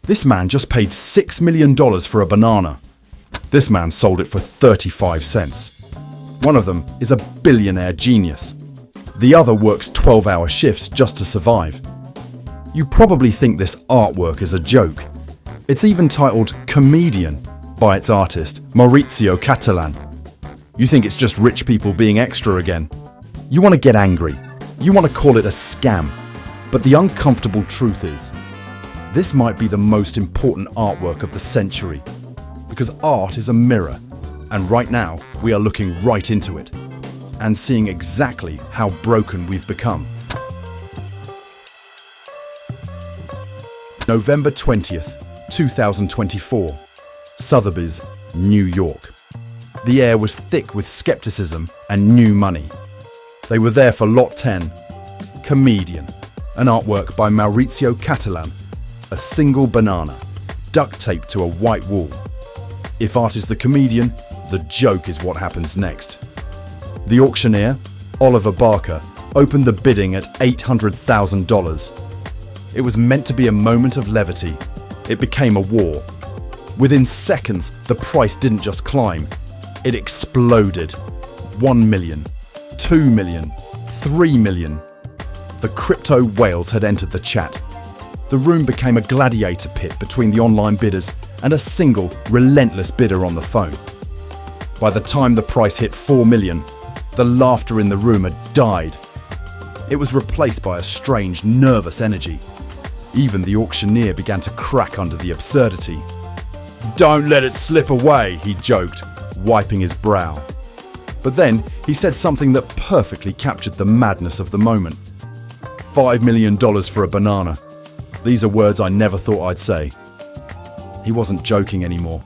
This man just paid $6 million for a banana. This man sold it for 35 cents. One of them is a billionaire genius. The other works 12-hour shifts just to survive. You probably think this artwork is a joke. It's even titled Comedian by its artist, Maurizio Catalan. You think it's just rich people being extra again. You want to get angry. You want to call it a scam. But the uncomfortable truth is, this might be the most important artwork of the century. Because art is a mirror, and right now we are looking right into it and seeing exactly how broken we've become. November 20th, 2024, Sotheby's, New York. The air was thick with skepticism and new money. They were there for Lot 10, Comedian, an artwork by Maurizio Catalan, a single banana, duct taped to a white wall. If art is the comedian, the joke is what happens next. The auctioneer, Oliver Barker, opened the bidding at $800,000. It was meant to be a moment of levity. It became a war. Within seconds, the price didn't just climb. It exploded. 1 million, 2 million, 3 million. The crypto whales had entered the chat. The room became a gladiator pit between the online bidders and a single, relentless bidder on the phone. By the time the price hit 4 million, the laughter in the room had died. It was replaced by a strange, nervous energy. Even the auctioneer began to crack under the absurdity. "Don't let it slip away," he joked, wiping his brow. But then he said something that perfectly captured the madness of the moment. $5 million for a banana. These are words I never thought I'd say. He wasn't joking anymore.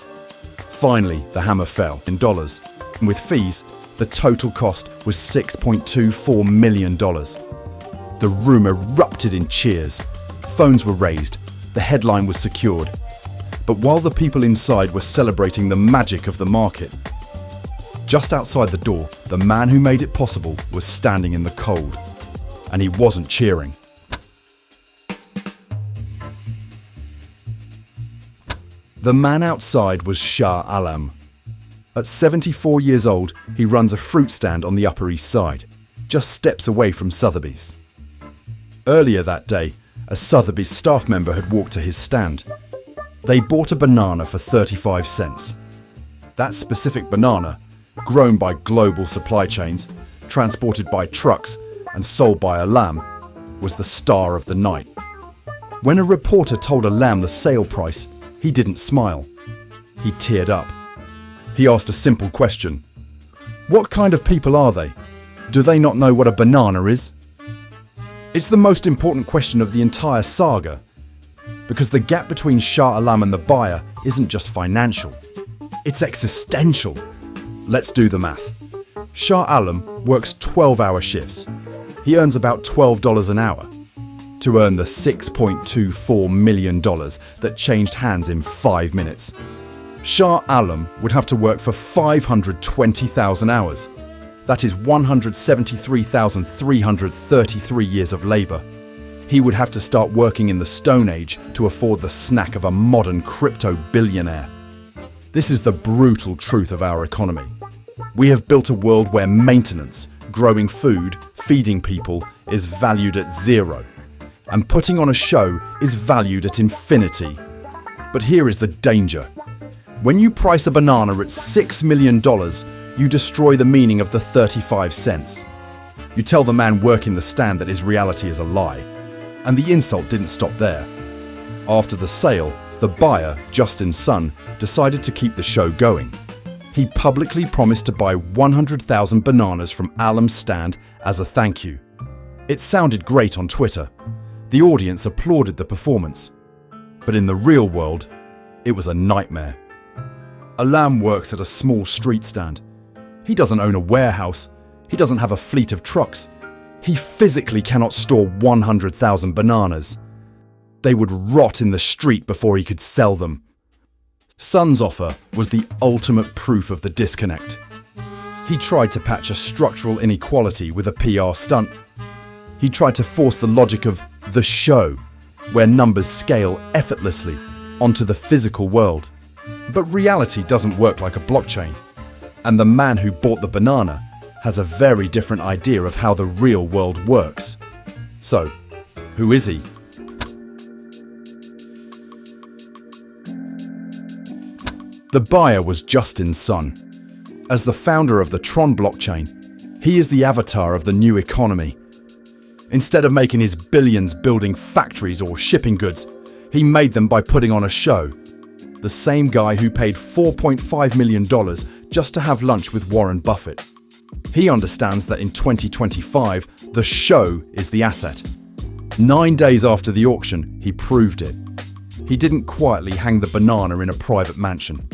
Finally, the hammer fell in dollars. And with fees, the total cost was $6.24 million. The room erupted in cheers. Phones were raised. The headline was secured. But while the people inside were celebrating the magic of the market, just outside the door, the man who made it possible was standing in the cold. And he wasn't cheering. The man outside was Shah Alam. At 74 years old, he runs a fruit stand on the Upper East Side, just steps away from Sotheby's. Earlier that day, a Sotheby's staff member had walked to his stand. They bought a banana for 35 cents. That specific banana, grown by global supply chains, transported by trucks, and sold by Alam, was the star of the night. When a reporter told Alam the sale price, he didn't smile. He teared up. He asked a simple question. What kind of people are they? Do they not know what a banana is? It's the most important question of the entire saga, because the gap between Shah Alam and the buyer isn't just financial, it's existential. Let's do the math. Shah Alam works 12-hour shifts. He earns about $12 an hour to earn the $6.24 million that changed hands in 5 minutes. Shah Alam would have to work for 520,000 hours. That is 173,333 years of labour. He would have to start working in the Stone Age to afford the snack of a modern crypto billionaire. This is the brutal truth of our economy. We have built a world where maintenance, growing food, feeding people is valued at zero. And putting on a show is valued at infinity. But here is the danger. When you price a banana at $6 million, you destroy the meaning of the 35 cents. You tell the man working the stand that his reality is a lie. And the insult didn't stop there. After the sale, the buyer, Justin Sun, decided to keep the show going. He publicly promised to buy 100,000 bananas from Alam's stand as a thank you. It sounded great on Twitter. The audience applauded the performance. But in the real world, it was a nightmare. Alam works at a small street stand. He doesn't own a warehouse. He doesn't have a fleet of trucks. He physically cannot store 100,000 bananas. They would rot in the street before he could sell them. Sun's offer was the ultimate proof of the disconnect. He tried to patch a structural inequality with a PR stunt. He tried to force the logic of the show, where numbers scale effortlessly, onto the physical world. But reality doesn't work like a blockchain. And the man who bought the banana has a very different idea of how the real world works. So, who is he? The buyer was Justin Sun. As the founder of the Tron blockchain, he is the avatar of the new economy. Instead of making his billions building factories or shipping goods, he made them by putting on a show. The same guy who paid $4.5 million just to have lunch with Warren Buffett. He understands that in 2025, the show is the asset. 9 days after the auction, he proved it. He didn't quietly hang the banana in a private mansion.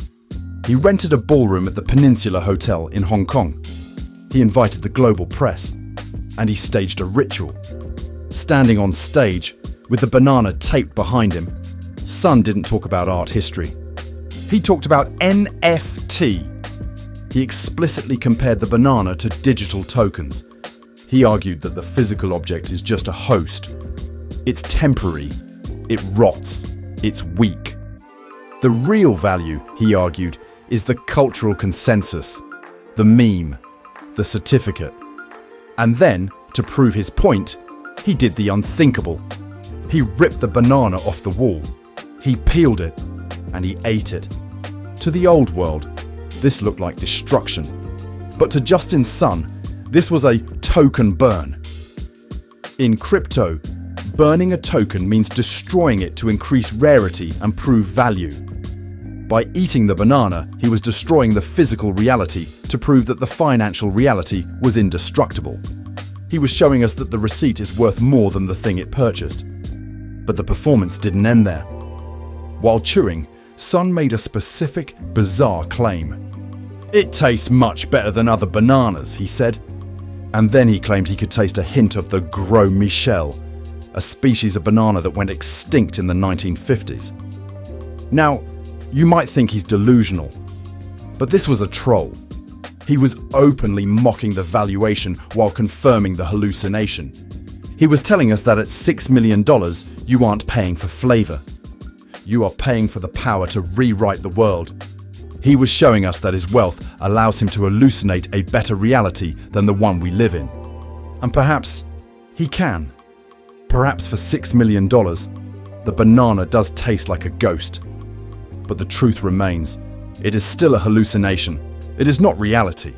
He rented a ballroom at the Peninsula Hotel in Hong Kong. He invited the global press, and he staged a ritual. Standing on stage, with the banana taped behind him, Sun didn't talk about art history. He talked about NFT. He explicitly compared the banana to digital tokens. He argued that the physical object is just a host. It's temporary. It rots. It's weak. The real value, he argued, is the cultural consensus, the meme, the certificate. And then, to prove his point, he did the unthinkable. He ripped the banana off the wall. He peeled it, and he ate it. To the old world, this looked like destruction. But to Justin Sun, this was a token burn. In crypto, burning a token means destroying it to increase rarity and prove value. By eating the banana, he was destroying the physical reality to prove that the financial reality was indestructible. He was showing us that the receipt is worth more than the thing it purchased. But the performance didn't end there. While chewing, Sun made a specific, bizarre claim. "It tastes much better than other bananas," he said. And then he claimed he could taste a hint of the Gros Michel, a species of banana that went extinct in the 1950s. Now, you might think he's delusional, but this was a troll. He was openly mocking the valuation while confirming the hallucination. He was telling us that at $6 million, you aren't paying for flavor. You are paying for the power to rewrite the world. He was showing us that his wealth allows him to hallucinate a better reality than the one we live in. And perhaps he can. Perhaps for $6 million, the banana does taste like a ghost. But the truth remains, it is still a hallucination. It is not reality.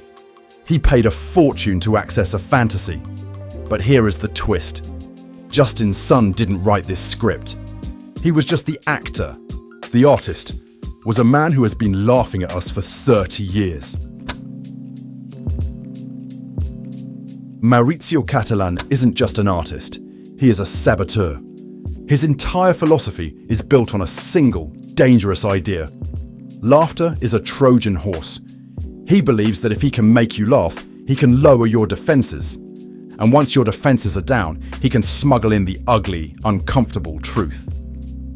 He paid a fortune to access a fantasy. But here is the twist. Justin Sun didn't write this script. He was just the actor. The artist was a man who has been laughing at us for 30 years. Maurizio Cattelan isn't just an artist. He is a saboteur. His entire philosophy is built on a single, dangerous idea. Laughter is a Trojan horse. He believes that if he can make you laugh, he can lower your defenses. And once your defenses are down, he can smuggle in the ugly, uncomfortable truth.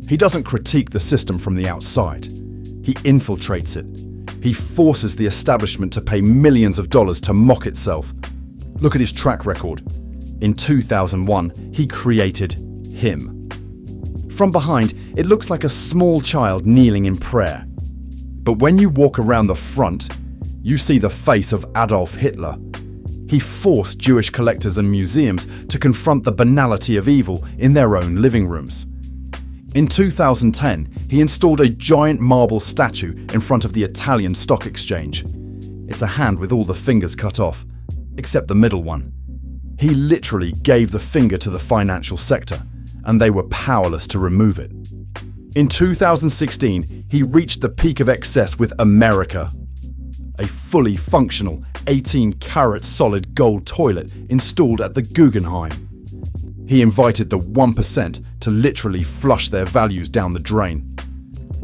He doesn't critique the system from the outside. He infiltrates it. He forces the establishment to pay millions of dollars to mock itself. Look at his track record. In 2001, he created him. From behind, it looks like a small child kneeling in prayer. But when you walk around the front, you see the face of Adolf Hitler. He forced Jewish collectors and museums to confront the banality of evil in their own living rooms. In 2010, he installed a giant marble statue in front of the Italian Stock Exchange. It's a hand with all the fingers cut off, except the middle one. He literally gave the finger to the financial sector, and they were powerless to remove it. In 2016, he reached the peak of excess with America. A fully functional 18-karat solid gold toilet installed at the Guggenheim. He invited the 1% to literally flush their values down the drain.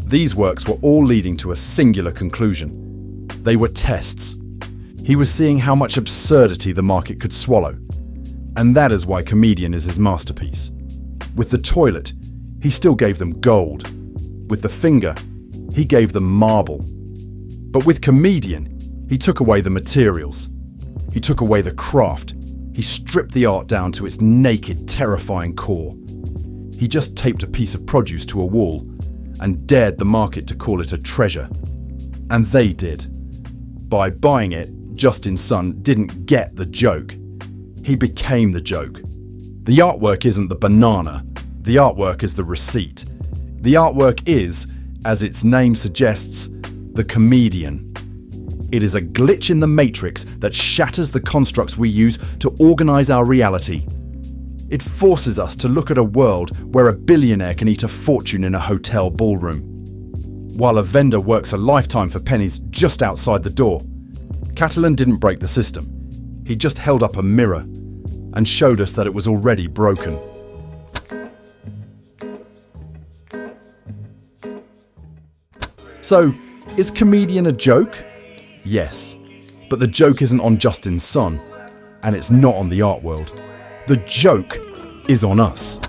These works were all leading to a singular conclusion. They were tests. He was seeing how much absurdity the market could swallow. And that is why Comedian is his masterpiece. With the toilet, he still gave them gold. With the finger, he gave them marble. But with Comedian, he took away the materials. He took away the craft. He stripped the art down to its naked, terrifying core. He just taped a piece of produce to a wall, and dared the market to call it a treasure. And they did. By buying it, Justin Sun didn't get the joke. He became the joke. The artwork isn't the banana. The artwork is the receipt. The artwork is, as its name suggests, the comedian. It is a glitch in the matrix that shatters the constructs we use to organize our reality. It forces us to look at a world where a billionaire can eat a fortune in a hotel ballroom, while a vendor works a lifetime for pennies just outside the door. Catalan didn't break the system. He just held up a mirror and showed us that it was already broken. So, is comedian a joke? Yes, but the joke isn't on Justin Sun, and it's not on the art world. The joke is on us.